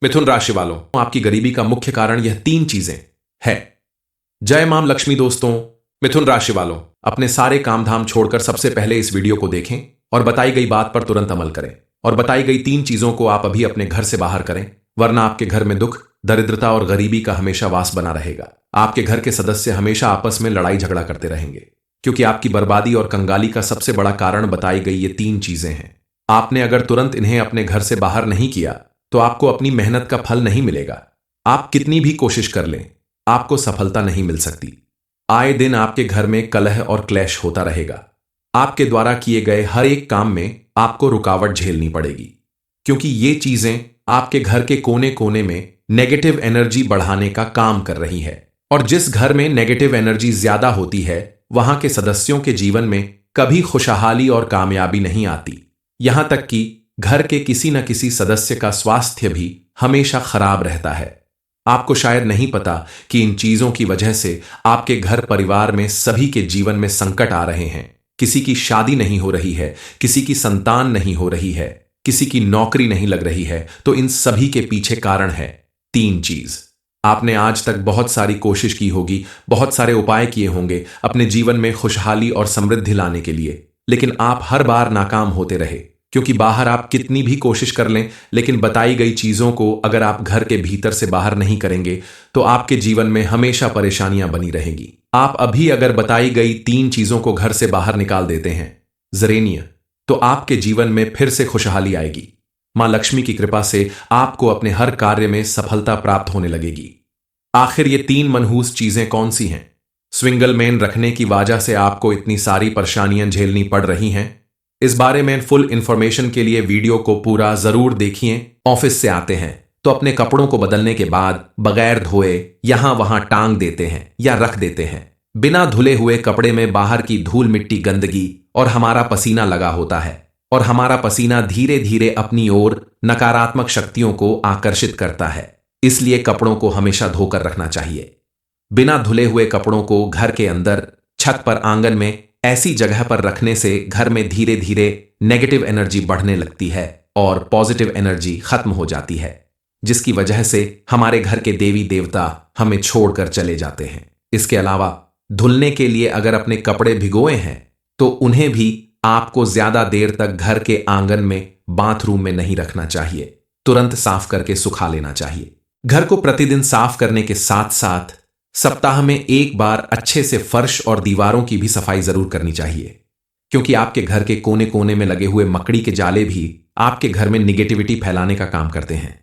मिथुन राशि वालों, आपकी गरीबी का मुख्य कारण यह तीन चीजें है। जय मां लक्ष्मी। दोस्तों, मिथुन राशि वालों, अपने सारे काम धाम छोड़कर सबसे पहले इस वीडियो को देखें और बताई गई बात पर तुरंत अमल करें और बताई गई तीन चीजों को आप अभी अपने घर से बाहर करें, वरना आपके घर में दुख, दरिद्रता और गरीबी का हमेशा वास बना रहेगा। आपके घर के सदस्य हमेशा आपस में लड़ाई झगड़ा करते रहेंगे, क्योंकि आपकी बर्बादी और कंगाली का सबसे बड़ा कारण बताई गई ये तीन चीजें हैं। आपने अगर तुरंत इन्हें अपने घर से बाहर नहीं किया तो आपको अपनी मेहनत का फल नहीं मिलेगा। आप कितनी भी कोशिश कर लें, आपको सफलता नहीं मिल सकती। आए दिन आपके घर में कलह और क्लेश होता रहेगा। आपके द्वारा किए गए हर एक काम में आपको रुकावट झेलनी पड़ेगी, क्योंकि ये चीजें आपके घर के कोने कोने में नेगेटिव एनर्जी बढ़ाने का काम कर रही है। और जिस घर में नेगेटिव एनर्जी ज्यादा होती है, वहां के सदस्यों के जीवन में कभी खुशहाली और कामयाबी नहीं आती। यहां तक कि घर के किसी न किसी सदस्य का स्वास्थ्य भी हमेशा खराब रहता है। आपको शायद नहीं पता कि इन चीजों की वजह से आपके घर परिवार में सभी के जीवन में संकट आ रहे हैं। किसी की शादी नहीं हो रही है, किसी की संतान नहीं हो रही है, किसी की नौकरी नहीं लग रही है। तो इन सभी के पीछे कारण है तीन चीज। आपने आज तक बहुत सारी कोशिश की होगी, बहुत सारे उपाय किए होंगे अपने जीवन में खुशहाली और समृद्धि लाने के लिए, लेकिन आप हर बार नाकाम होते रहे। क्योंकि बाहर आप कितनी भी कोशिश कर लें, लेकिन बताई गई चीजों को अगर आप घर के भीतर से बाहर नहीं करेंगे तो आपके जीवन में हमेशा परेशानियां बनी रहेगी। आप अभी अगर बताई गई तीन चीजों को घर से बाहर निकाल देते हैं जरेनिया, तो आपके जीवन में फिर से खुशहाली आएगी। मां लक्ष्मी की कृपा से आपको अपने हर कार्य में सफलता प्राप्त होने लगेगी। आखिर ये तीन मनहूस चीजें कौन सी हैं? स्विंगल मेन रखने की वजह से आपको इतनी सारी परेशानियां झेलनी पड़ रही हैं। इस बारे में फुल इंफॉर्मेशन के लिए वीडियो को पूरा जरूर देखिए। ऑफिस से आते हैं तो अपने कपड़ों को बदलने के बाद बगैर धोए यहां वहां टांग देते हैं या रख देते हैं। बिना धुले हुए कपड़े में बाहर की धूल मिट्टी, गंदगी और हमारा पसीना लगा होता है, और हमारा पसीना धीरे धीरे अपनी ओर नकारात्मक शक्तियों को आकर्षित करता है। इसलिए कपड़ों को हमेशा धोकर रखना चाहिए। बिना धुले हुए कपड़ों को घर के अंदर, छत पर, आंगन में ऐसी जगह पर रखने से घर में धीरे धीरे नेगेटिव एनर्जी बढ़ने लगती है और पॉजिटिव एनर्जी खत्म हो जाती है, जिसकी वजह से हमारे घर के देवी देवता हमें छोड़कर चले जाते हैं। इसके अलावा धुलने के लिए अगर अपने कपड़े भिगोए हैं तो उन्हें भी आपको ज्यादा देर तक घर के आंगन में, बाथरूम में नहीं रखना चाहिए। तुरंत साफ करके सुखा लेना चाहिए। घर को प्रतिदिन साफ करने के साथ साथ सप्ताह में एक बार अच्छे से फर्श और दीवारों की भी सफाई जरूर करनी चाहिए, क्योंकि आपके घर के कोने कोने में लगे हुए मकड़ी के जाले भी आपके घर में निगेटिविटी फैलाने का काम करते हैं।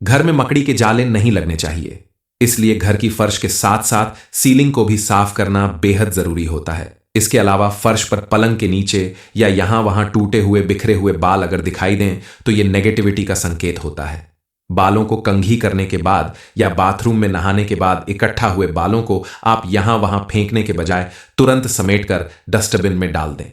घर में मकड़ी के जाले नहीं लगने चाहिए, इसलिए घर की फर्श के साथ साथ सीलिंग को भी साफ करना बेहद जरूरी होता है। इसके अलावा फर्श पर, पलंग के नीचे या यहां वहां टूटे हुए, बिखरे हुए बाल अगर दिखाई दें तो यह नेगेटिविटी का संकेत होता है। बालों को कंघी करने के बाद या बाथरूम में नहाने के बाद इकट्ठा हुए बालों को आप यहां वहां फेंकने के बजाय तुरंत समेटकर डस्टबिन में डाल दें,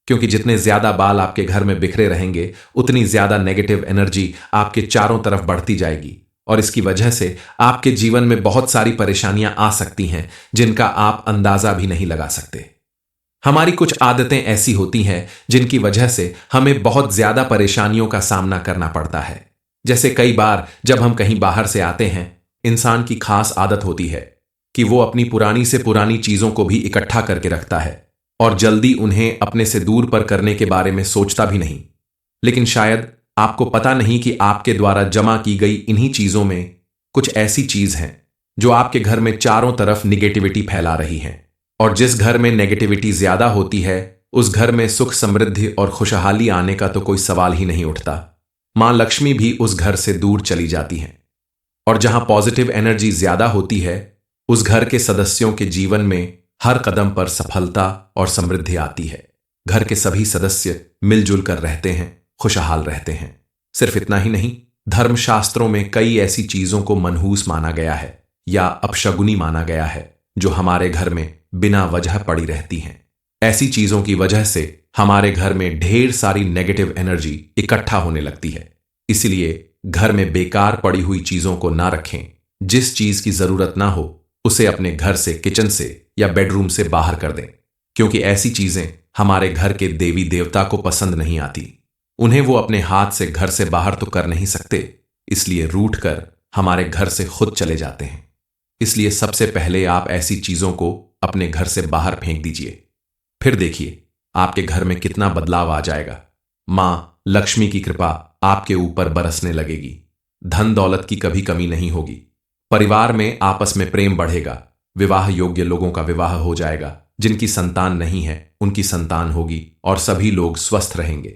क्योंकि जितने ज्यादा बाल आपके घर में बिखरे रहेंगे उतनी ज्यादा नेगेटिव एनर्जी आपके चारों तरफ बढ़ती जाएगी, और इसकी वजह से आपके जीवन में बहुत सारी परेशानियां आ सकती हैं जिनका आप अंदाजा भी नहीं लगा सकते। हमारी कुछ आदतें ऐसी होती हैं जिनकी वजह से हमें बहुत ज्यादा परेशानियों का सामना करना पड़ता है। जैसे कई बार जब हम कहीं बाहर से आते हैं, इंसान की खास आदत होती है कि वो अपनी पुरानी से पुरानी चीजों को भी इकट्ठा करके रखता है और जल्दी उन्हें अपने से दूर पर करने के बारे में सोचता भी नहीं। लेकिन शायद आपको पता नहीं कि आपके द्वारा जमा की गई इन्हीं चीजों में कुछ ऐसी चीज हैं जो आपके घर में चारों तरफ निगेटिविटी फैला रही हैं। और जिस घर में नेगेटिविटी ज्यादा होती है, उस घर में सुख, समृद्धि और खुशहाली आने का तो कोई सवाल ही नहीं उठता। मां लक्ष्मी भी उस घर से दूर चली जाती हैं। और जहां पॉजिटिव एनर्जी ज्यादा होती है, उस घर के सदस्यों के जीवन में हर कदम पर सफलता और समृद्धि आती है। घर के सभी सदस्य मिलजुल कर रहते हैं, खुशहाल रहते हैं। सिर्फ इतना ही नहीं, धर्मशास्त्रों में कई ऐसी चीजों को मनहूस माना गया है या अपशगुनी माना गया है जो हमारे घर में बिना वजह पड़ी रहती हैं। ऐसी चीजों की वजह से हमारे घर में ढेर सारी नेगेटिव एनर्जी इकट्ठा होने लगती है। इसलिए घर में बेकार पड़ी हुई चीजों को ना रखें। जिस चीज की जरूरत ना हो उसे अपने घर से, किचन से या बेडरूम से बाहर कर दें, क्योंकि ऐसी चीजें हमारे घर के देवी देवता को पसंद नहीं आती। उन्हें वो अपने हाथ से घर से बाहर तो कर नहीं सकते, इसलिए रूठ कर हमारे घर से खुद चले जाते हैं। इसलिए सबसे पहले आप ऐसी चीजों को अपने घर से बाहर फेंक दीजिए। फिर देखिए आपके घर में कितना बदलाव आ जाएगा। मां लक्ष्मी की कृपा आपके ऊपर बरसने लगेगी। धन दौलत की कभी कमी नहीं होगी। परिवार में आपस में प्रेम बढ़ेगा। विवाह योग्य लोगों का विवाह हो जाएगा। जिनकी संतान नहीं है उनकी संतान होगी और सभी लोग स्वस्थ रहेंगे।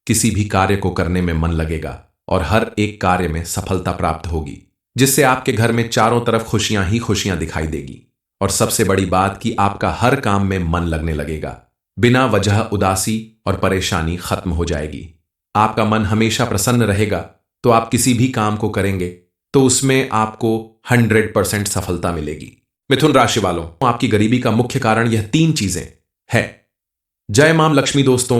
किसी भी कार्य को करने में मन लगेगा और हर एक कार्य में सफलता प्राप्त होगी, जिससे आपके घर में चारों तरफ खुशियां ही खुशियां दिखाई देगी। और सबसे बड़ी बात कि आपका हर काम में मन लगने लगेगा। बिना वजह उदासी और परेशानी खत्म हो जाएगी। आपका मन हमेशा प्रसन्न रहेगा तो आप किसी भी काम को करेंगे तो उसमें आपको 100% सफलता मिलेगी। मिथुन राशि वालों, आपकी गरीबी का मुख्य कारण यह तीन चीजें है। जय मां लक्ष्मी। दोस्तों,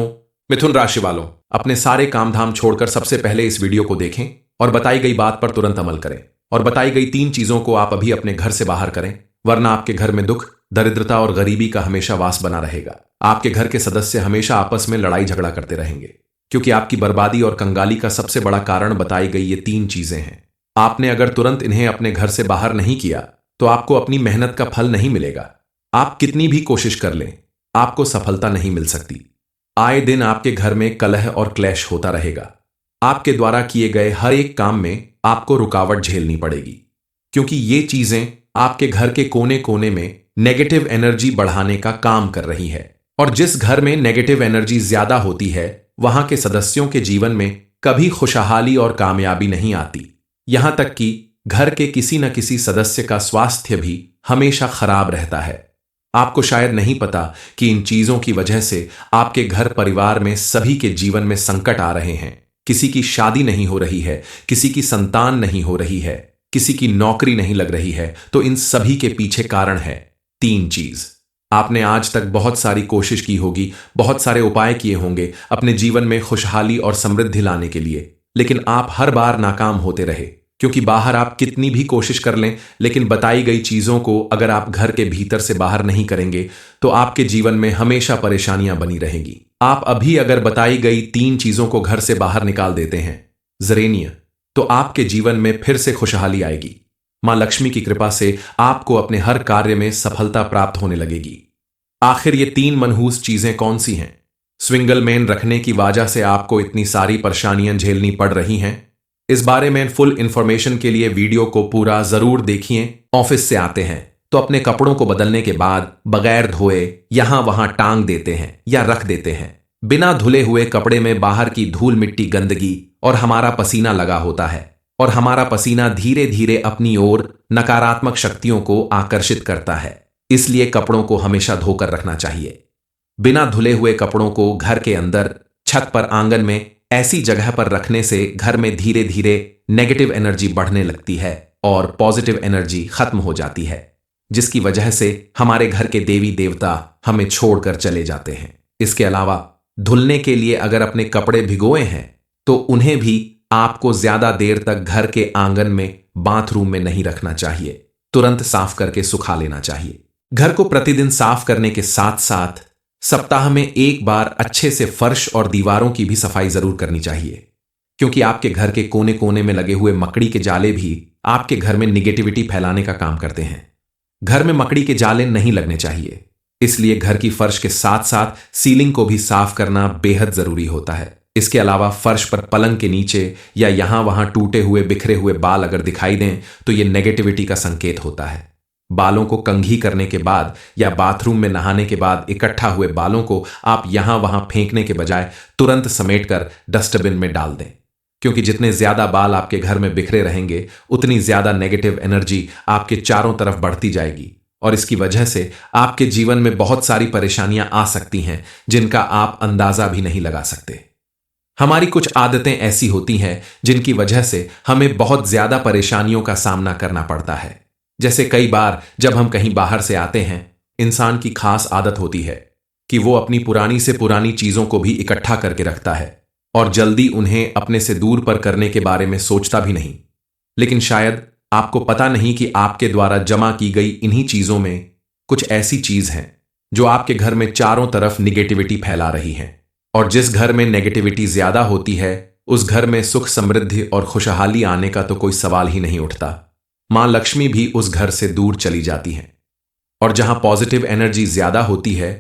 मिथुन राशि वालों, अपने सारे काम धाम छोड़कर सबसे पहले इस वीडियो को देखें और बताई गई बात पर तुरंत अमल करें। और बताई गई तीन चीजों को आप अभी अपने घर से बाहर करें, वरना आपके घर में दुख, दरिद्रता और गरीबी का हमेशा वास बना रहेगा। आपके घर के सदस्य हमेशा आपस में लड़ाई झगड़ा करते रहेंगे, क्योंकि आपकी बर्बादी और कंगाली का सबसे बड़ा कारण बताई गई ये तीन चीजें हैं। आपने अगर तुरंत इन्हें अपने घर से बाहर नहीं किया तो आपको अपनी मेहनत का फल नहीं मिलेगा। आप कितनी भी कोशिश कर लें, आपको सफलता नहीं मिल सकती। आए दिन आपके घर में कलह और क्लेश होता रहेगा। आपके द्वारा किए गए हर एक काम में आपको रुकावट झेलनी पड़ेगी, क्योंकि ये चीजें आपके घर के कोने कोने में नेगेटिव एनर्जी बढ़ाने का काम कर रही है। और जिस घर में नेगेटिव एनर्जी ज्यादा होती है वहां के सदस्यों के जीवन में कभी खुशहाली और कामयाबी नहीं आती। यहां तक कि घर के किसी न किसी सदस्य का स्वास्थ्य भी हमेशा खराब रहता है। आपको शायद नहीं पता कि इन चीजों की वजह से आपके घर परिवार में सभी के जीवन में संकट आ रहे हैं। किसी की शादी नहीं हो रही है, किसी की संतान नहीं हो रही है, किसी की नौकरी नहीं लग रही है। तो इन सभी के पीछे कारण है तीन चीज। आपने आज तक बहुत सारी कोशिश की होगी, बहुत सारे उपाय किए होंगे अपने जीवन में खुशहाली और समृद्धि लाने के लिए, लेकिन आप हर बार नाकाम होते रहे। क्योंकि बाहर आप कितनी भी कोशिश कर लें, लेकिन बताई गई चीजों को अगर आप घर के भीतर से बाहर नहीं करेंगे तो आपके जीवन में हमेशा परेशानियां बनी रहेंगी। आप अभी अगर बताई गई तीन चीजों को घर से बाहर निकाल देते हैं जरेनिया, तो आपके जीवन में फिर से खुशहाली आएगी। मां लक्ष्मी की कृपा से आपको अपने हर कार्य में सफलता प्राप्त होने लगेगी। आखिर ये तीन मनहूस चीजें कौन सी हैं? स्विंगल मैन रखने की वजह से आपको इतनी सारी परेशानियां झेलनी पड़ रही हैं। इस बारे में फुल इंफॉर्मेशन के लिए वीडियो को पूरा जरूर देखिए। ऑफिस से आते हैं तो अपने कपड़ों को बदलने के बाद बगैर धोए यहां वहां टांग देते हैं या रख देते हैं। बिना धुले हुए कपड़े में बाहर की धूल मिट्टी गंदगी और हमारा पसीना लगा होता है, और हमारा पसीना धीरे धीरे अपनी ओर नकारात्मक शक्तियों को आकर्षित करता है। इसलिए कपड़ों को हमेशा धोकर रखना चाहिए। बिना धुले हुए कपड़ों को घर के अंदर, छत पर, आंगन में ऐसी जगह पर रखने से घर में धीरे धीरे नेगेटिव एनर्जी बढ़ने लगती है और पॉजिटिव एनर्जी खत्म हो जाती है, जिसकी वजह से हमारे घर के देवी देवता हमें छोड़कर चले जाते हैं। इसके अलावा धुलने के लिए अगर अपने कपड़े भिगोए हैं तो उन्हें भी आपको ज्यादा देर तक घर के आंगन में, बाथरूम में नहीं रखना चाहिए। तुरंत साफ करके सुखा लेना चाहिए। घर को प्रतिदिन साफ करने के साथ साथ सप्ताह में एक बार अच्छे से फर्श और दीवारों की भी सफाई जरूर करनी चाहिए, क्योंकि आपके घर के कोने कोने में लगे हुए मकड़ी के जाले भी आपके घर में निगेटिविटी फैलाने का काम करते हैं। घर में मकड़ी के जाले नहीं लगने चाहिए, इसलिए घर की फर्श के साथ साथ सीलिंग को भी साफ करना बेहद जरूरी होता है। इसके अलावा फर्श पर, पलंग के नीचे या यहां वहां टूटे हुए बिखरे हुए बाल अगर दिखाई दें तो यह नेगेटिविटी का संकेत होता है। बालों को कंघी करने के बाद या बाथरूम में नहाने के बाद इकट्ठा हुए बालों को आप यहां वहां फेंकने के बजाय तुरंत समेटकर डस्टबिन में डाल दें, क्योंकि जितने ज्यादा बाल आपके घर में बिखरे रहेंगे उतनी ज्यादा नेगेटिव एनर्जी आपके चारों तरफ बढ़ती जाएगी, और इसकी वजह से आपके जीवन में बहुत सारी परेशानियां आ सकती हैं जिनका आप अंदाजा भी नहीं लगा सकते। हमारी कुछ आदतें ऐसी होती हैं जिनकी वजह से हमें बहुत ज्यादा परेशानियों का सामना करना पड़ता है। जैसे कई बार जब हम कहीं बाहर से आते हैं, इंसान की खास आदत होती है कि वो अपनी पुरानी से पुरानी चीजों को भी इकट्ठा करके रखता है और जल्दी उन्हें अपने से दूर पर करने के बारे में सोचता भी नहीं। लेकिन शायद आपको पता नहीं कि आपके द्वारा जमा की गई इन्हीं चीजों में कुछ ऐसी चीज हैं जो आपके घर में चारों तरफ निगेटिविटी फैला रही हैं। और जिस घर में नेगेटिविटी ज्यादा होती है उस घर में सुख समृद्धि और खुशहाली आने का तो कोई सवाल ही नहीं उठता। मां लक्ष्मी भी उस घर से दूर चली जाती हैं। और जहां पॉजिटिव एनर्जी ज्यादा होती है,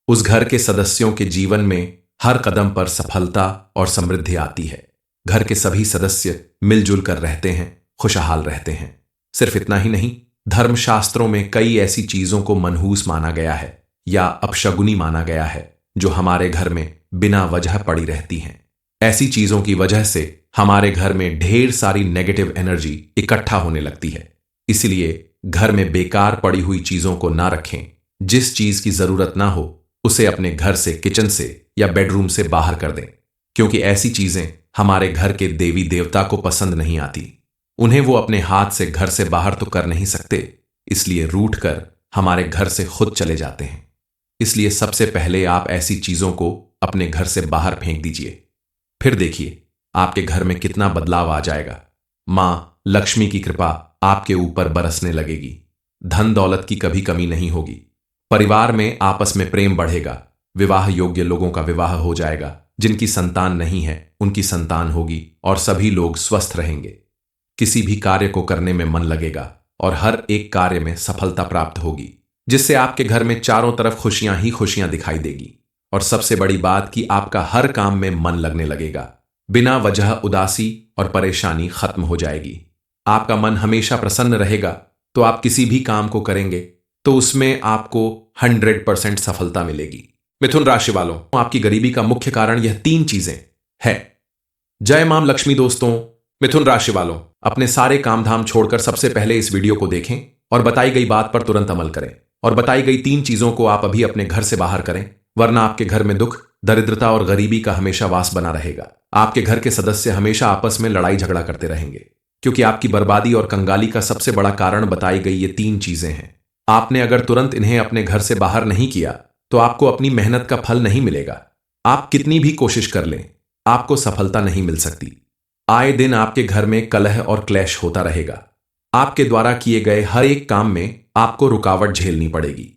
उस घर के सदस्यों के जीवन में हर कदम पर सफलता और समृद्धि आती है। घर के सभी सदस्य मिलजुल कर रहते हैं, खुशहाल रहते हैं। सिर्फ इतना ही नहीं, धर्मशास्त्रों में कई ऐसी चीजों को मनहूस माना गया है या अपशगुनी माना गया है जो हमारे घर में बिना वजह पड़ी रहती हैं। ऐसी चीजों की वजह से हमारे घर में ढेर सारी नेगेटिव एनर्जी इकट्ठा होने लगती है। इसलिए घर में बेकार पड़ी हुई चीजों को ना रखें। जिस चीज की जरूरत ना हो उसे अपने घर से, किचन से या बेडरूम से बाहर कर दें, क्योंकि ऐसी चीजें हमारे घर के देवी देवता को पसंद नहीं आती। उन्हें वो अपने हाथ से घर से बाहर तो कर नहीं सकते, इसलिए रूठ कर हमारे घर से खुद चले जाते हैं। इसलिए सबसे पहले आप ऐसी चीजों को अपने घर से बाहर फेंक दीजिए। फिर देखिए आपके घर में कितना बदलाव आ जाएगा। मां लक्ष्मी की कृपा आपके ऊपर बरसने लगेगी। धन दौलत की कभी कमी नहीं होगी। परिवार में आपस में प्रेम बढ़ेगा। विवाह योग्य लोगों का विवाह हो जाएगा। जिनकी संतान नहीं है उनकी संतान होगी और सभी लोग स्वस्थ रहेंगे। किसी भी कार्य को करने में मन लगेगा और हर एक कार्य में सफलता प्राप्त होगी, जिससे आपके घर में चारों तरफ खुशियां ही खुशियां दिखाई देगी। और सबसे बड़ी बात कि आपका हर काम में मन लगने लगेगा। बिना वजह उदासी और परेशानी खत्म हो जाएगी। आपका मन हमेशा प्रसन्न रहेगा, तो आप किसी भी काम को करेंगे तो उसमें आपको 100% सफलता मिलेगी। मिथुन राशि वालों, आपकी गरीबी का मुख्य कारण यह 3 चीजें है। जय मां लक्ष्मी। दोस्तों, मिथुन राशि वालों, अपने सारे काम धाम छोड़कर सबसे पहले इस वीडियो को देखें और बताई गई बात पर तुरंत अमल करें। और बताई गई 3 चीजों को आप अभी अपने घर से बाहर करें, वरना आपके घर में दुख, दरिद्रता और गरीबी का हमेशा वास बना रहेगा। आपके घर के सदस्य हमेशा आपस में लड़ाई झगड़ा करते रहेंगे, क्योंकि आपकी बर्बादी और कंगाली का सबसे बड़ा कारण बताई गई ये 3 चीजें हैं। आपने अगर तुरंत इन्हें अपने घर से बाहर नहीं किया तो आपको अपनी मेहनत का फल नहीं मिलेगा। आप कितनी भी कोशिश कर लें, आपको सफलता नहीं मिल सकती। आए दिन आपके घर में कलह और क्लेश होता रहेगा। आपके द्वारा किए गए हर एक काम में आपको रुकावट झेलनी पड़ेगी,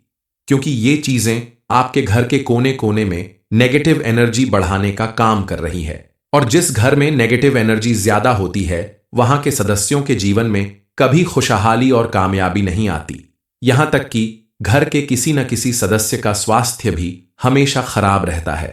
क्योंकि ये चीजें आपके घर के कोने कोने में नेगेटिव एनर्जी बढ़ाने का काम कर रही है। और जिस घर में नेगेटिव एनर्जी ज्यादा होती है, वहां के सदस्यों के जीवन में कभी खुशहाली और कामयाबी नहीं आती। यहां तक कि घर के किसी न किसी सदस्य का स्वास्थ्य भी हमेशा खराब रहता है।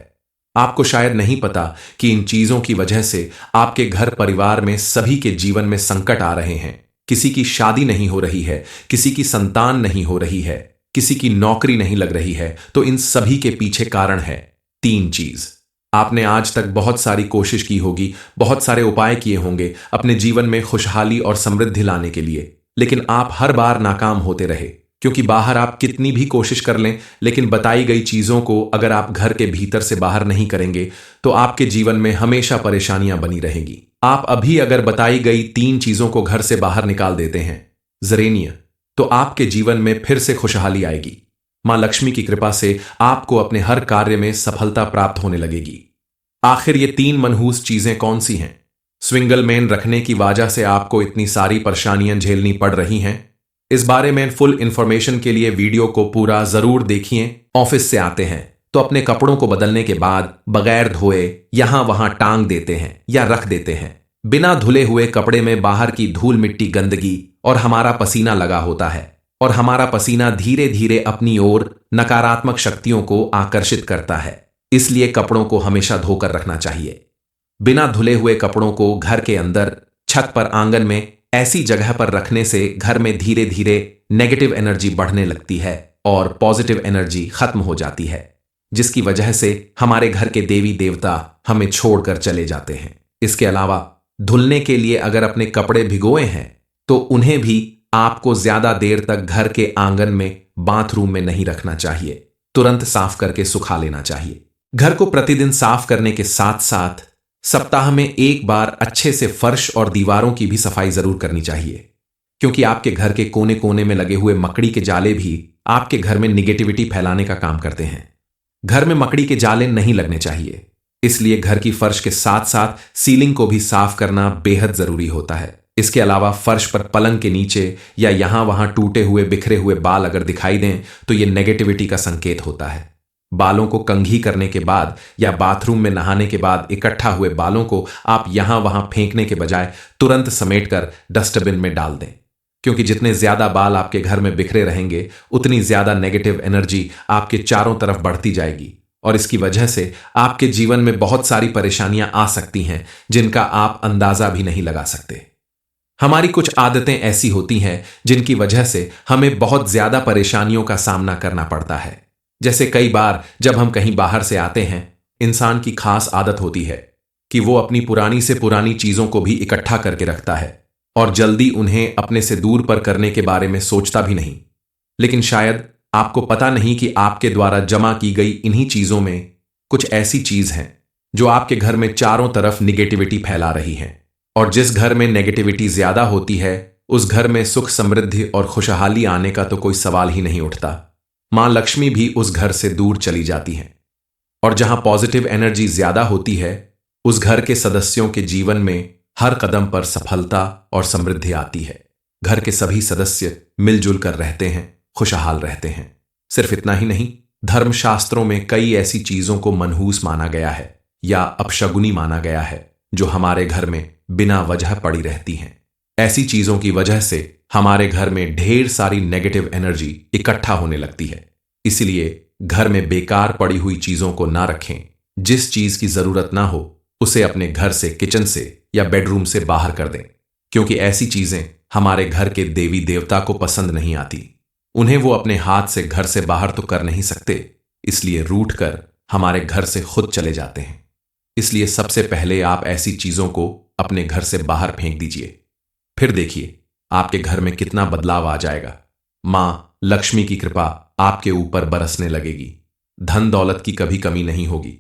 आपको शायद नहीं पता कि इन चीजों की वजह से आपके घर परिवार में सभी के जीवन में संकट आ रहे हैं। किसी की शादी नहीं हो रही है, किसी की संतान नहीं हो रही है, किसी की नौकरी नहीं लग रही है। तो इन सभी के पीछे कारण है 3 चीज। आपने आज तक बहुत सारी कोशिश की होगी, बहुत सारे उपाय किए होंगे अपने जीवन में खुशहाली और समृद्धि लाने के लिए, लेकिन आप हर बार नाकाम होते रहे। क्योंकि बाहर आप कितनी भी कोशिश कर लें, लेकिन बताई गई चीजों को अगर आप घर के भीतर से बाहर नहीं करेंगे तो आपके जीवन में हमेशा परेशानियां बनी रहेंगी। आप अभी अगर बताई गई 3 चीजों को घर से बाहर निकाल देते हैं जरेनिया, तो आपके जीवन में फिर से खुशहाली आएगी। मां लक्ष्मी की कृपा से आपको अपने हर कार्य में सफलता प्राप्त होने लगेगी। आखिर ये 3 मनहूस चीजें कौन सी हैं? स्विंगल मैन रखने की वजह से आपको इतनी सारी परेशानियां झेलनी पड़ रही हैं। इस बारे में फुल इंफॉर्मेशन के लिए वीडियो को पूरा जरूर देखिए। ऑफिस से आते हैं तो अपने कपड़ों को बदलने के बाद बगैर धोए यहां वहां टांग देते हैं या रख देते हैं। बिना धुले हुए कपड़े में बाहर की धूल मिट्टी, गंदगी और हमारा पसीना लगा होता है, और हमारा पसीना धीरे धीरे अपनी ओर नकारात्मक शक्तियों को आकर्षित करता है। इसलिए कपड़ों को हमेशा धोकर रखना चाहिए। बिना धुले हुए कपड़ों को घर के अंदर, छत पर, आंगन में ऐसी जगह पर रखने से घर में धीरे धीरे नेगेटिव एनर्जी बढ़ने लगती है और पॉजिटिव एनर्जी खत्म हो जाती है, जिसकी वजह से हमारे घर के देवी देवता हमें छोड़कर चले जाते हैं। इसके अलावा धुलने के लिए अगर अपने कपड़े भिगोए हैं तो उन्हें भी आपको ज्यादा देर तक घर के आंगन में, बाथरूम में नहीं रखना चाहिए। तुरंत साफ करके सुखा लेना चाहिए। घर को प्रतिदिन साफ करने के साथ साथ सप्ताह में 1 बार अच्छे से फर्श और दीवारों की भी सफाई जरूर करनी चाहिए, क्योंकि आपके घर के कोने कोने में लगे हुए मकड़ी के जाले भी आपके घर में निगेटिविटी फैलाने का काम करते हैं। घर में मकड़ी के जाले नहीं लगने चाहिए, इसलिए घर की फर्श के साथ साथ सीलिंग को भी साफ करना बेहद जरूरी होता है। इसके अलावा फर्श पर, पलंग के नीचे या यहां वहां टूटे हुए, बिखरे हुए बाल अगर दिखाई दें तो यह नेगेटिविटी का संकेत होता है। बालों को कंघी करने के बाद या बाथरूम में नहाने के बाद इकट्ठा हुए बालों को आप यहां वहां फेंकने के बजाय तुरंत समेटकर डस्टबिन में डाल दें। क्योंकि जितने ज्यादा बाल आपके घर में बिखरे रहेंगे उतनी ज्यादा नेगेटिव एनर्जी आपके चारों तरफ बढ़ती जाएगी और इसकी वजह से आपके जीवन में बहुत सारी परेशानियां आ सकती हैं जिनका आप अंदाजा भी नहीं लगा सकते। हमारी कुछ आदतें ऐसी होती हैं जिनकी वजह से हमें बहुत ज्यादा परेशानियों का सामना करना पड़ता है। जैसे कई बार जब हम कहीं बाहर से आते हैं, इंसान की खास आदत होती है कि वो अपनी पुरानी से पुरानी चीजों को भी इकट्ठा करके रखता है और जल्दी उन्हें अपने से दूर पर करने के बारे में सोचता भी नहीं। लेकिन शायद आपको पता नहीं कि आपके द्वारा जमा की गई इन्हीं चीजों में कुछ ऐसी चीज हैं जो आपके घर में चारों तरफ निगेटिविटी फैला रही हैं। और जिस घर में नेगेटिविटी ज्यादा होती है उस घर में सुख समृद्धि और खुशहाली आने का तो कोई सवाल ही नहीं उठता। मां लक्ष्मी भी उस घर से दूर चली जाती हैं। और जहां पॉजिटिव एनर्जी ज्यादा होती है उस घर के सदस्यों के जीवन में हर कदम पर सफलता और समृद्धि आती है। घर के सभी सदस्य मिलजुल कर रहते हैं, खुशहाल रहते हैं। सिर्फ इतना ही नहीं, धर्मशास्त्रों में कई ऐसी चीजों को मनहूस माना गया है या अपशगुनी माना गया है जो हमारे घर में बिना वजह पड़ी रहती हैं। ऐसी चीजों की वजह से हमारे घर में ढेर सारी नेगेटिव एनर्जी इकट्ठा होने लगती है। इसलिए घर में बेकार पड़ी हुई चीजों को ना रखें। जिस चीज की जरूरत ना हो उसे अपने घर से, किचन से या बेडरूम से बाहर कर दें, क्योंकि ऐसी चीजें हमारे घर के देवी देवता को पसंद नहीं आती। उन्हें वो अपने हाथ से घर से बाहर तो कर नहीं सकते, इसलिए रूठ कर हमारे घर से खुद चले जाते हैं। इसलिए सबसे पहले आप ऐसी चीजों को अपने घर से बाहर फेंक दीजिए। फिर देखिए आपके घर में कितना बदलाव आ जाएगा। मां लक्ष्मी की कृपा आपके ऊपर बरसने लगेगी। धन दौलत की कभी कमी नहीं होगी।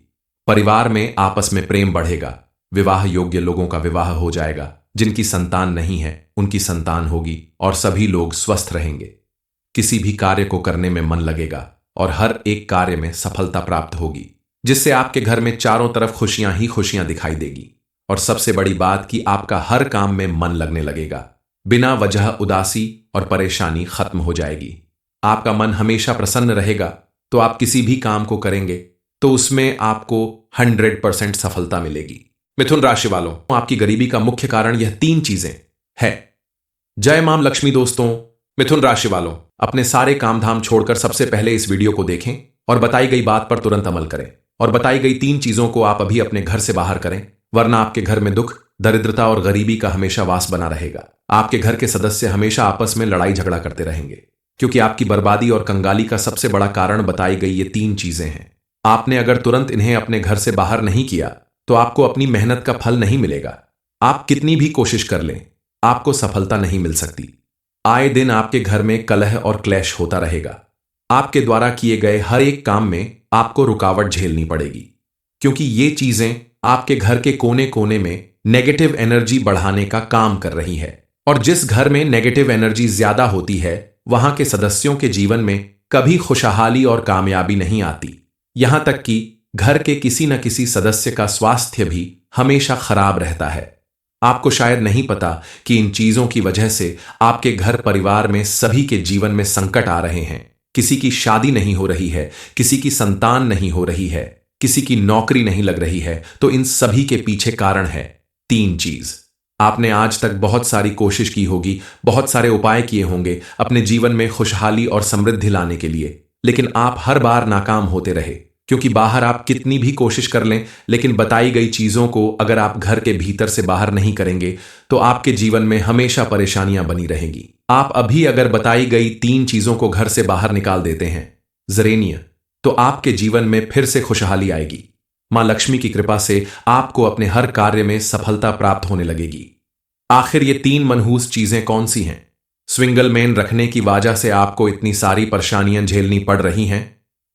परिवार में आपस में प्रेम बढ़ेगा। विवाह योग्य लोगों का विवाह हो जाएगा। जिनकी संतान नहीं है उनकी संतान होगी और सभी लोग स्वस्थ रहेंगे। किसी भी कार्य को करने में मन लगेगा और हर एक कार्य में सफलता प्राप्त होगी, जिससे आपके घर में चारों तरफ खुशियां ही खुशियां दिखाई देगी। और सबसे बड़ी बात कि आपका हर काम में मन लगने लगेगा। बिना वजह उदासी और परेशानी खत्म हो जाएगी। आपका मन हमेशा प्रसन्न रहेगा तो आप किसी भी काम को करेंगे तो उसमें आपको 100% सफलता मिलेगी। मिथुन राशि वालों, आपकी गरीबी का मुख्य कारण यह 3 चीजें है। जय मां लक्ष्मी। दोस्तों, मिथुन राशि वालों, अपने सारे काम धाम छोड़कर सबसे पहले इस वीडियो को देखें और बताई गई बात पर तुरंत अमल करें। और बताई गई 3 चीजों को आप अभी अपने घर से बाहर करें, वरना आपके घर में दुख, दरिद्रता और गरीबी का हमेशा वास बना रहेगा। आपके घर के सदस्य हमेशा आपस में लड़ाई झगड़ा करते रहेंगे, क्योंकि आपकी बर्बादी और कंगाली का सबसे बड़ा कारण बताई गई ये 3 चीजें हैं। आपने अगर तुरंत इन्हें अपने घर से बाहर नहीं किया तो आपको अपनी मेहनत का फल नहीं मिलेगा। आप कितनी भी कोशिश कर लें, आपको सफलता नहीं मिल सकती। आए दिन आपके घर में कलह और क्लेश होता रहेगा। आपके द्वारा किए गए हर एक काम में आपको रुकावट झेलनी पड़ेगी, क्योंकि ये चीजें आपके घर के कोने कोने में नेगेटिव एनर्जी बढ़ाने का काम कर रही है। और जिस घर में नेगेटिव एनर्जी ज्यादा होती है वहां के सदस्यों के जीवन में कभी खुशहाली और कामयाबी नहीं आती। यहां तक कि घर के किसी न किसी सदस्य का स्वास्थ्य भी हमेशा खराब रहता है। आपको शायद नहीं पता कि इन चीजों की वजह से आपके घर परिवार में सभी के जीवन में संकट आ रहे हैं। किसी की शादी नहीं हो रही है, किसी की संतान नहीं हो रही है, किसी की नौकरी नहीं लग रही है। तो इन सभी के पीछे कारण है 3 चीज। आपने आज तक बहुत सारी कोशिश की होगी, बहुत सारे उपाय किए होंगे अपने जीवन में खुशहाली और समृद्धि लाने के लिए, लेकिन आप हर बार नाकाम होते रहे। क्योंकि बाहर आप कितनी भी कोशिश कर लें, लेकिन बताई गई चीजों को अगर आप घर के भीतर से बाहर नहीं करेंगे तो आपके जीवन में हमेशा परेशानियां बनी रहेंगी। आप अभी अगर बताई गई 3 चीजों को घर से बाहर निकाल देते हैं जरेनिया, तो आपके जीवन में फिर से खुशहाली आएगी। मां लक्ष्मी की कृपा से आपको अपने हर कार्य में सफलता प्राप्त होने लगेगी। आखिर ये 3 मनहूस चीजें कौन सी हैं? स्विंगल मैन रखने की वजह से आपको इतनी सारी परेशानियां झेलनी पड़ रही हैं।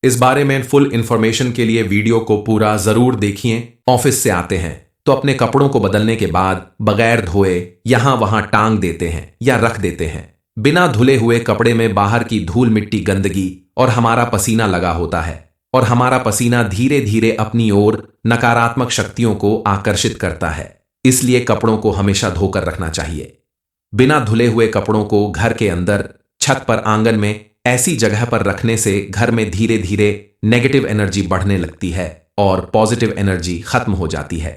इस बारे में फुल इंफॉर्मेशन के लिए वीडियो को पूरा जरूर देखिए। ऑफिस से आते हैं तो अपने कपड़ों को बदलने के बाद बगैर धोए यहां वहां टांग देते हैं या रख देते हैं। बिना धुले हुए कपड़े में बाहर की धूल मिट्टी, गंदगी और हमारा पसीना लगा होता है, और हमारा पसीना धीरे धीरे अपनी ओर नकारात्मक शक्तियों को आकर्षित करता है। इसलिए कपड़ों को हमेशा धोकर रखना चाहिए। बिना धुले हुए कपड़ों को घर के अंदर, छत पर, आंगन में ऐसी जगह पर रखने से घर में धीरे धीरे नेगेटिव एनर्जी बढ़ने लगती है और पॉजिटिव एनर्जी खत्म हो जाती है,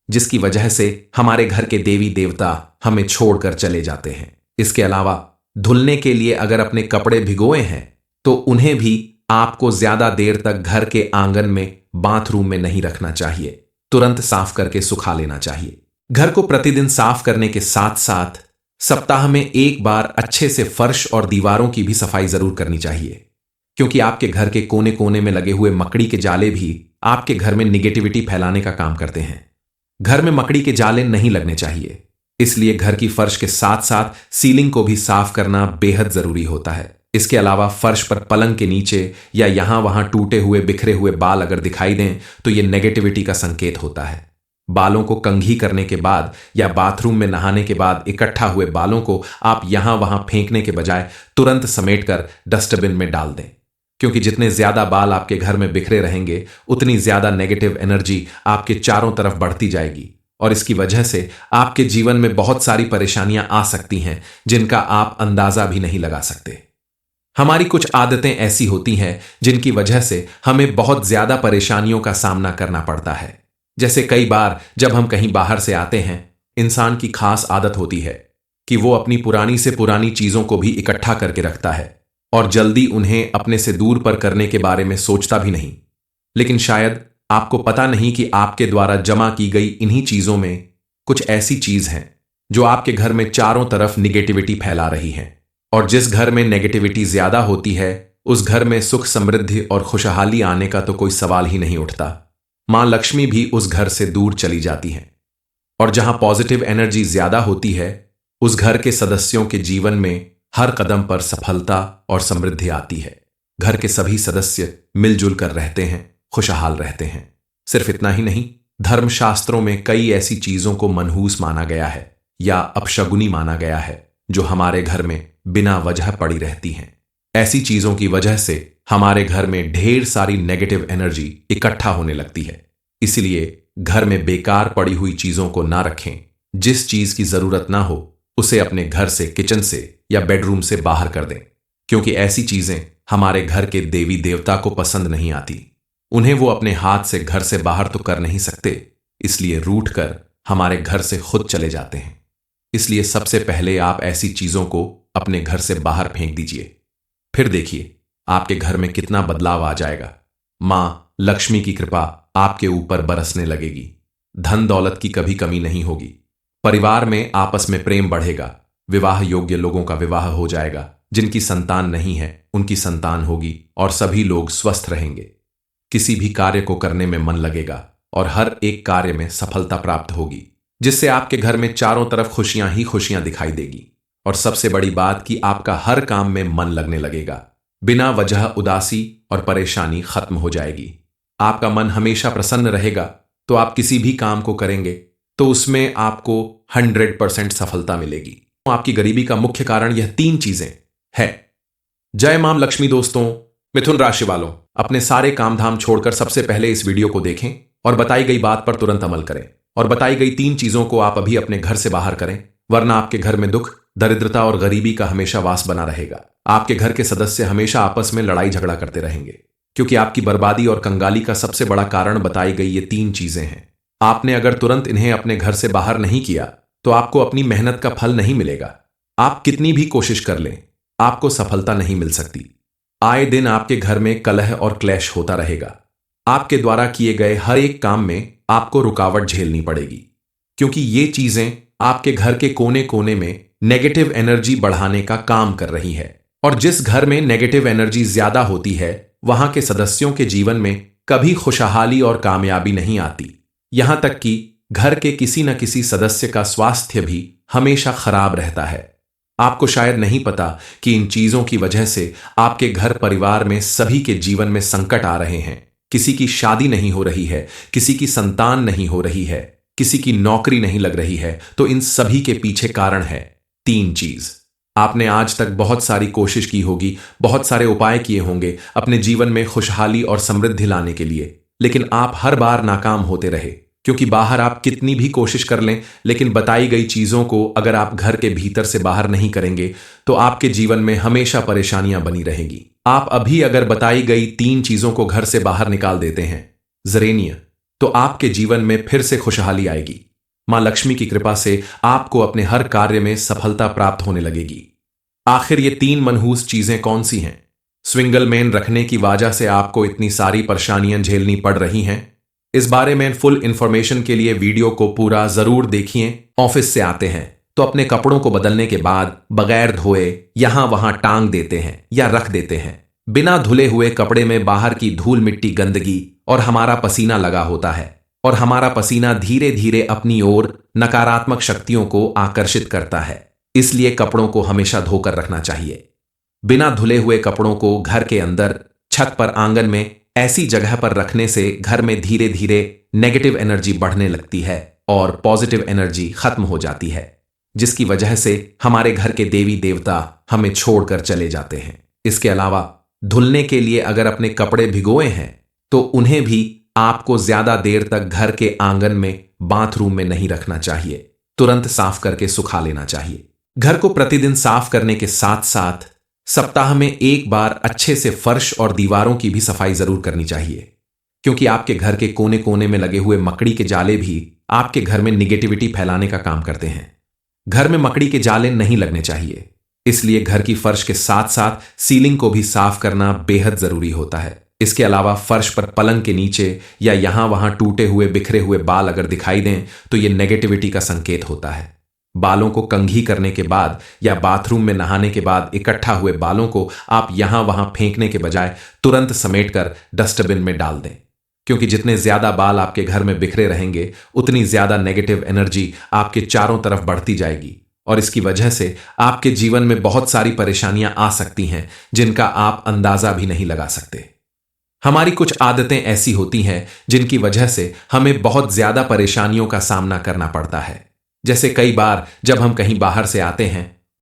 जिसकी वजह से हमारे घर के देवी देवता हमें छोड़कर चले जाते हैं। इसके अलावा धुलने के लिए अगर अपने कपड़े भिगोए हैं तो उन्हें भी आपको ज्यादा देर तक घर के आंगन में, बाथरूम में नहीं रखना चाहिए। तुरंत साफ करके सुखा लेना चाहिए। घर को प्रतिदिन साफ करने के साथ साथ सप्ताह में एक बार अच्छे से फर्श और दीवारों की भी सफाई जरूर करनी चाहिए, क्योंकि आपके घर के कोने कोने में लगे हुए मकड़ी के जाले भी आपके घर में निगेटिविटी फैलाने का काम करते हैं। घर में मकड़ी के जाले नहीं लगने चाहिए, इसलिए घर की फर्श के साथ साथ सीलिंग को भी साफ करना बेहद जरूरी होता है। इसके अलावा फर्श पर पलंग के नीचे या यहां वहां टूटे हुए बिखरे हुए बाल अगर दिखाई दें तो यह नेगेटिविटी का संकेत होता है। बालों को कंघी करने के बाद या बाथरूम में नहाने के बाद इकट्ठा हुए बालों को आप यहां वहां फेंकने के बजाय तुरंत समेटकर डस्टबिन में डाल दें, क्योंकि जितने ज्यादा बाल आपके घर में बिखरे रहेंगे उतनी ज्यादा नेगेटिव एनर्जी आपके चारों तरफ बढ़ती जाएगी और इसकी वजह से आपके जीवन में बहुत सारी परेशानियां आ सकती हैं जिनका आप अंदाजा भी नहीं लगा सकते। हमारी कुछ आदतें ऐसी होती हैं जिनकी वजह से हमें बहुत ज्यादा परेशानियों का सामना करना पड़ता है। जैसे कई बार जब हम कहीं बाहर से आते हैं, इंसान की खास आदत होती है कि वो अपनी पुरानी से पुरानी चीजों को भी इकट्ठा करके रखता है और जल्दी उन्हें अपने से दूर पर करने के बारे में सोचता भी नहीं। लेकिन शायद आपको पता नहीं कि आपके द्वारा जमा की गई इन्हीं चीजों में कुछ ऐसी चीज हैं जो आपके घर में चारों तरफ निगेटिविटी फैला रही हैं। और जिस घर में नेगेटिविटी ज्यादा होती है उस घर में सुख समृद्धि और खुशहाली आने का तो कोई सवाल ही नहीं उठता। मां लक्ष्मी भी उस घर से दूर चली जाती हैं। और जहां पॉजिटिव एनर्जी ज्यादा होती है उस घर के सदस्यों के जीवन में हर कदम पर सफलता और समृद्धि आती है। घर के सभी सदस्य मिलजुल कर रहते हैं, खुशहाल रहते हैं। सिर्फ इतना ही नहीं, धर्मशास्त्रों में कई ऐसी चीजों को मनहूस माना गया है या अपशगुनी माना गया है जो हमारे घर में बिना वजह पड़ी रहती हैं। ऐसी चीजों की वजह से हमारे घर में ढेर सारी नेगेटिव एनर्जी इकट्ठा होने लगती है। इसलिए घर में बेकार पड़ी हुई चीजों को ना रखें। जिस चीज की जरूरत ना हो उसे अपने घर से, किचन से या बेडरूम से बाहर कर दें, क्योंकि ऐसी चीजें हमारे घर के देवी देवता को पसंद नहीं आती। उन्हें वो अपने हाथ से घर से बाहर तो कर नहीं सकते, इसलिए रूठ कर हमारे घर से खुद चले जाते हैं। इसलिए सबसे पहले आप ऐसी चीजों को अपने घर से बाहर फेंक दीजिए, फिर देखिए आपके घर में कितना बदलाव आ जाएगा। मां लक्ष्मी की कृपा आपके ऊपर बरसने लगेगी। धन दौलत की कभी कमी नहीं होगी। परिवार में आपस में प्रेम बढ़ेगा। विवाह योग्य लोगों का विवाह हो जाएगा। जिनकी संतान नहीं है उनकी संतान होगी और सभी लोग स्वस्थ रहेंगे। किसी भी कार्य को करने में मन लगेगा और हर एक कार्य में सफलता प्राप्त होगी, जिससे आपके घर में चारों तरफ खुशियां ही खुशियां दिखाई देगी। और सबसे बड़ी बात कि आपका हर काम में मन लगने लगेगा। बिना वजह उदासी और परेशानी खत्म हो जाएगी। आपका मन हमेशा प्रसन्न रहेगा तो आप किसी भी काम को करेंगे तो उसमें आपको 100% सफलता मिलेगी। आपकी गरीबी का मुख्य कारण यह 3 चीजें है। जय मां लक्ष्मी। दोस्तों, मिथुन राशि वालों, अपने सारे काम धाम छोड़कर सबसे पहले इस वीडियो को देखें और बताई गई बात पर तुरंत अमल करें और बताई गई 3 चीजों को आप अभी अपने घर से बाहर करें, वरना आपके घर में दुख, दरिद्रता और गरीबी का हमेशा वास बना रहेगा। आपके घर के सदस्य हमेशा आपस में लड़ाई झगड़ा करते रहेंगे, क्योंकि आपकी बर्बादी और कंगाली का सबसे बड़ा कारण बताई गई ये 3 चीजें हैं। आपने अगर तुरंत इन्हें अपने घर से बाहर नहीं किया तो आपको अपनी मेहनत का फल नहीं मिलेगा। आप कितनी भी कोशिश कर लें, आपको सफलता नहीं मिल सकती। आए दिन आपके घर में कलह और क्लेश होता रहेगा। आपके द्वारा किए गए हर एक काम में आपको रुकावट झेलनी पड़ेगी, क्योंकि ये चीजें आपके घर के कोने कोने में नेगेटिव एनर्जी बढ़ाने का काम कर रही है। और जिस घर में नेगेटिव एनर्जी ज्यादा होती है वहां के सदस्यों के जीवन में कभी खुशहाली और कामयाबी नहीं आती। यहां तक कि घर के किसी न किसी सदस्य का स्वास्थ्य भी हमेशा खराब रहता है। आपको शायद नहीं पता कि इन चीजों की वजह से आपके घर परिवार में सभी के जीवन में संकट आ रहे हैं। किसी की शादी नहीं हो रही है, किसी की संतान नहीं हो रही है, किसी की नौकरी नहीं लग रही है, तो इन सभी के पीछे कारण है 3 चीज। आपने आज तक बहुत सारी कोशिश की होगी, बहुत सारे उपाय किए होंगे अपने जीवन में खुशहाली और समृद्धि लाने के लिए, लेकिन आप हर बार नाकाम होते रहे। क्योंकि बाहर आप कितनी भी कोशिश कर लें, लेकिन बताई गई चीजों को अगर आप घर के भीतर से बाहर नहीं करेंगे तो आपके जीवन में हमेशा परेशानियां बनी रहेंगी। आप अभी अगर बताई गई 3 चीजों को घर से बाहर निकाल देते हैं जरेनिया, तो आपके जीवन में फिर से खुशहाली आएगी। मां लक्ष्मी की कृपा से आपको अपने हर कार्य में सफलता प्राप्त होने लगेगी। आखिर ये 3 मनहूस चीजें कौन सी हैं? स्विंगल मेन रखने की वजह से आपको इतनी सारी परेशानियां झेलनी पड़ रही हैं। इस बारे में फुल इंफॉर्मेशन के लिए वीडियो को पूरा जरूर देखिए। ऑफिस से आते हैं तो अपने कपड़ों को बदलने के बाद बगैर धोए यहां वहां टांग देते हैं या रख देते हैं। बिना धुले हुए कपड़े में बाहर की धूल मिट्टी गंदगी और हमारा पसीना लगा होता है, और हमारा पसीना धीरे धीरे अपनी ओर नकारात्मक शक्तियों को आकर्षित करता है। इसलिए कपड़ों को हमेशा धोकर रखना चाहिए। बिना धुले हुए कपड़ों को घर के अंदर, छत पर, आंगन में ऐसी जगह पर रखने से घर में धीरे धीरे नेगेटिव एनर्जी बढ़ने लगती है और पॉजिटिव एनर्जी खत्म हो जाती है, जिसकी वजह से हमारे घर के देवी देवता हमें छोड़कर चले जाते हैं। इसके अलावा धुलने के लिए अगर अपने कपड़े भिगोए हैं तो उन्हें भी आपको ज्यादा देर तक घर के आंगन में, बाथरूम में नहीं रखना चाहिए। तुरंत साफ करके सुखा लेना चाहिए। घर को प्रतिदिन साफ करने के साथ साथ सप्ताह में 1 बार अच्छे से फर्श और दीवारों की भी सफाई जरूर करनी चाहिए, क्योंकि आपके घर के कोने कोने में लगे हुए मकड़ी के जाले भी आपके घर में निगेटिविटी फैलाने का काम करते हैं। घर में मकड़ी के जाले नहीं लगने चाहिए, इसलिए घर की फर्श के साथ साथ सीलिंग को भी साफ करना बेहद जरूरी होता है। इसके अलावा फर्श पर, पलंग के नीचे या यहां वहां टूटे हुए बिखरे हुए बाल अगर दिखाई दें तो यह नेगेटिविटी का संकेत होता है। बालों को कंघी करने के बाद या बाथरूम में नहाने के बाद इकट्ठा हुए बालों को आप यहां वहां फेंकने के बजाय तुरंत समेटकर डस्टबिन में डाल दें, क्योंकि जितने ज्यादा बाल आपके घर में बिखरे रहेंगे उतनी ज्यादा नेगेटिव एनर्जी आपके चारों तरफ बढ़ती जाएगी, और इसकी वजह से आपके जीवन में बहुत सारी परेशानियां आ सकती हैं जिनका आप अंदाजा भी नहीं लगा सकते। हमारी कुछ आदतें ऐसी होती हैं जिनकी वजह से हमें बहुत ज्यादा परेशानियों का सामना करना पड़ता है। जैसे कई बार जब हम कहीं बाहर से आते हैं